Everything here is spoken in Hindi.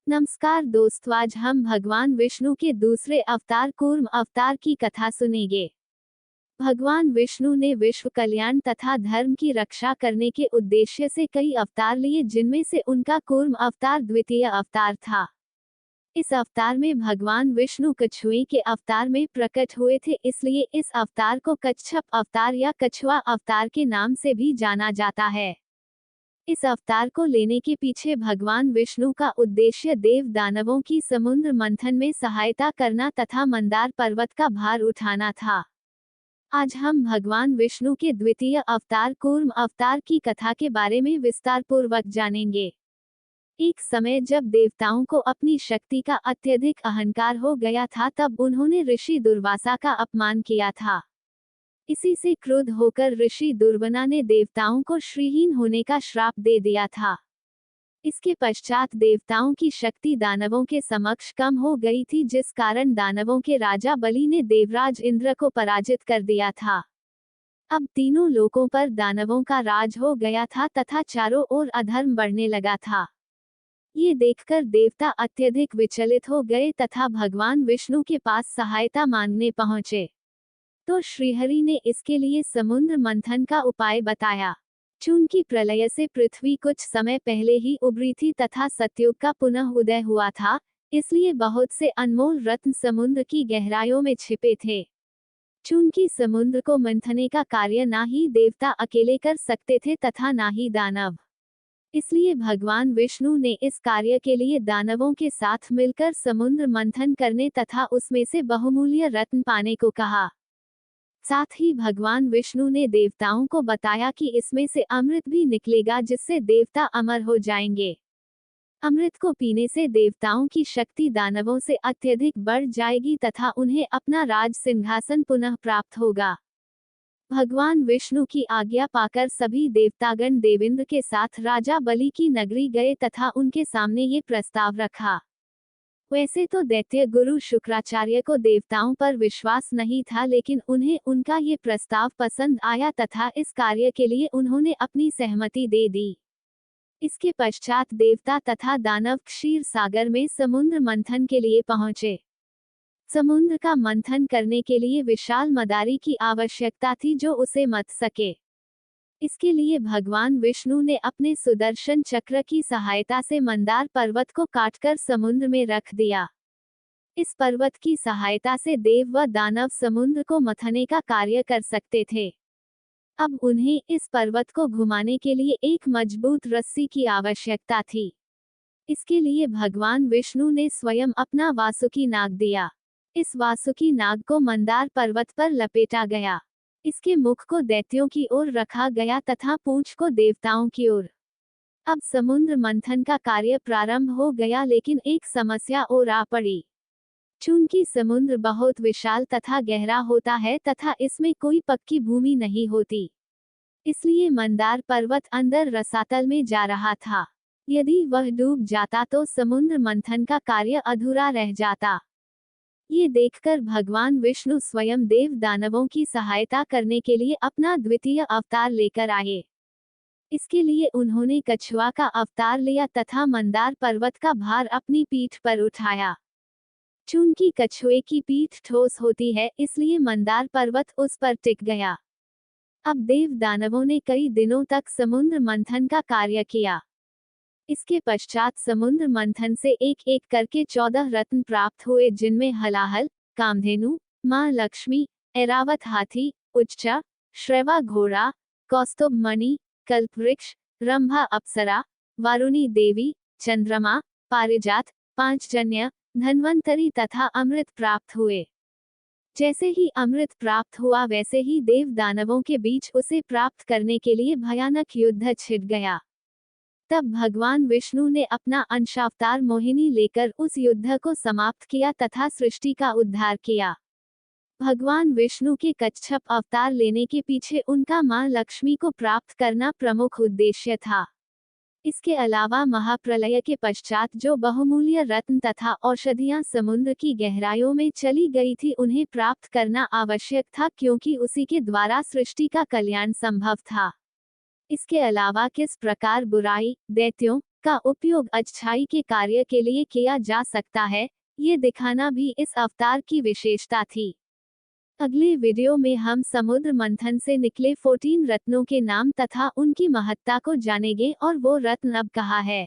नमस्कार दोस्तों, आज हम भगवान विष्णु के दूसरे अवतार कूर्म अवतार की कथा सुनेंगे। भगवान विष्णु ने विश्व कल्याण तथा धर्म की रक्षा करने के उद्देश्य से कई अवतार लिए, जिनमें से उनका कूर्म अवतार द्वितीय अवतार था। इस अवतार में भगवान विष्णु कछुए के अवतार में प्रकट हुए थे, इसलिए इस अवतार को कच्छप अवतार या कछुआ अवतार के नाम से भी जाना जाता है। इस अवतार को लेने के पीछे भगवान विष्णु का उद्देश्य देव दानवों की समुद्र मंथन में सहायता करना तथा मंदार पर्वत का भार उठाना था। आज हम भगवान विष्णु के द्वितीय अवतार कूर्म अवतार की कथा के बारे में विस्तार पूर्वक जानेंगे। एक समय जब देवताओं को अपनी शक्ति का अत्यधिक अहंकार हो गया था, तब उन्होंने ऋषि दुर्वासा का अपमान किया था। इसी से क्रुद्ध होकर ऋषि दुर्वासा ने देवताओं को श्रीहीन होने का श्राप दे दिया था। इसके पश्चात देवताओं की शक्ति दानवों के समक्ष कम हो गई थी, जिस कारण दानवों के राजा बलि ने देवराज इंद्र को पराजित कर दिया था। अब तीनों लोकों पर दानवों का राज हो गया था तथा चारों ओर अधर्म बढ़ने लगा था। ये देखकर देवता अत्यधिक विचलित हो गए तथा भगवान विष्णु के पास सहायता मांगने पहुंचे। तो श्रीहरि ने इसके लिए समुद्र मंथन का उपाय बताया। चूंकि प्रलय से पृथ्वी कुछ समय पहले ही उभरी थी तथा सतयुग का पुनः उदय हुआ था, इसलिए बहुत से अनमोल रत्न समुद्र की गहराइयों में छिपे थे। चूंकि समुद्र को मंथने का कार्य ना ही देवता अकेले कर सकते थे तथा ना ही दानव, इसलिए भगवान विष्णु ने इस कार्य के लिए दानवों के साथ मिलकर समुद्र मंथन करने तथा उसमें से बहुमूल्य रत्न पाने को कहा। साथ ही भगवान विष्णु ने देवताओं को बताया कि इसमें से अमृत भी निकलेगा, जिससे देवता अमर हो जाएंगे। अमृत को पीने से देवताओं की शक्ति दानवों से अत्यधिक बढ़ जाएगी तथा उन्हें अपना राज सिंहासन पुनः प्राप्त होगा। भगवान विष्णु की आज्ञा पाकर सभी देवतागण देवेंद्र के साथ राजा बलि की नगरी गए तथा उनके सामने ये प्रस्ताव रखा। वैसे तो दैत्य गुरु शुक्राचार्य को देवताओं पर विश्वास नहीं था, लेकिन उन्हें उनका ये प्रस्ताव पसंद आया तथा इस कार्य के लिए उन्होंने अपनी सहमति दे दी। इसके पश्चात देवता तथा दानव क्षीर सागर में समुद्र मंथन के लिए पहुंचे। समुद्र का मंथन करने के लिए विशाल मदारी की आवश्यकता थी, जो उसे मथ सके। इसके लिए भगवान विष्णु ने अपने सुदर्शन चक्र की सहायता से मंदार पर्वत को काटकर समुद्र में रख दिया। इस पर्वत की सहायता से देव व दानव समुद्र को मथने का कार्य कर सकते थे। अब उन्हें इस पर्वत को घुमाने के लिए एक मजबूत रस्सी की आवश्यकता थी। इसके लिए भगवान विष्णु ने स्वयं अपना वासुकी नाग दिया। इस वासुकी नाग को मंदार पर्वत पर लपेटा गया। इसके मुख को दैत्यों की ओर रखा गया तथा पूंछ को देवताओं की ओर। अब समुद्र मंथन का कार्य प्रारंभ हो गया, लेकिन एक समस्या और आ पड़ी। चूंकि समुद्र बहुत विशाल तथा गहरा होता है तथा इसमें कोई पक्की भूमि नहीं होती, इसलिए मंदार पर्वत अंदर रसातल में जा रहा था। यदि वह डूब जाता तो समुद्र मंथन का कार्य अधूरा रह जाता। ये देखकर भगवान विष्णु स्वयं देव दानवों की सहायता करने के लिए अपना द्वितीय अवतार लेकर आए। इसके लिए उन्होंने कछुआ का अवतार लिया तथा मंदार पर्वत का भार अपनी पीठ पर उठाया। चूंकि कछुए की पीठ ठोस होती है, इसलिए मंदार पर्वत उस पर टिक गया। अब देव दानवों ने कई दिनों तक समुद्र मंथन का कार्य किया। इसके पश्चात समुद्र मंथन से एक एक करके 14 रत्न प्राप्त हुए, जिनमें हलाहल, कामधेनु, मां लक्ष्मी, ऐरावत हाथी, उच्चा, श्रवा घोड़ा, कौस्तुभ मणि, कल्पवृक्ष, रंभा अप्सरा, वारुणी देवी, चंद्रमा, पारिजात, पांचजन्य, धन्वंतरी तथा अमृत प्राप्त हुए। जैसे ही अमृत प्राप्त हुआ, वैसे ही देव दानवों के बीच उसे प्राप्त करने के लिए भयानक युद्ध छिड़ गया। तब भगवान विष्णु ने अपना अंशावतार मोहिनी लेकर उस युद्ध को समाप्त किया तथा सृष्टि का उद्धार किया। भगवान विष्णु के कच्छप अवतार लेने के पीछे उनका मां लक्ष्मी को प्राप्त करना प्रमुख उद्देश्य था। इसके अलावा महाप्रलय के पश्चात जो बहुमूल्य रत्न तथा औषधियां समुद्र की गहराइयों में चली गई थी, उन्हें प्राप्त करना आवश्यक था, क्योंकि उसी के द्वारा सृष्टि का कल्याण संभव था। इसके अलावा किस प्रकार बुराई, दैत्यों, का उपयोग अच्छाई के कार्य के लिए किया जा सकता है, ये दिखाना भी इस अवतार की विशेषता थी। अगले वीडियो में हम समुद्र मंथन से निकले 14 रत्नों के नाम तथा उनकी महत्ता को जानेंगे और वो रत्न अब कहाँ है।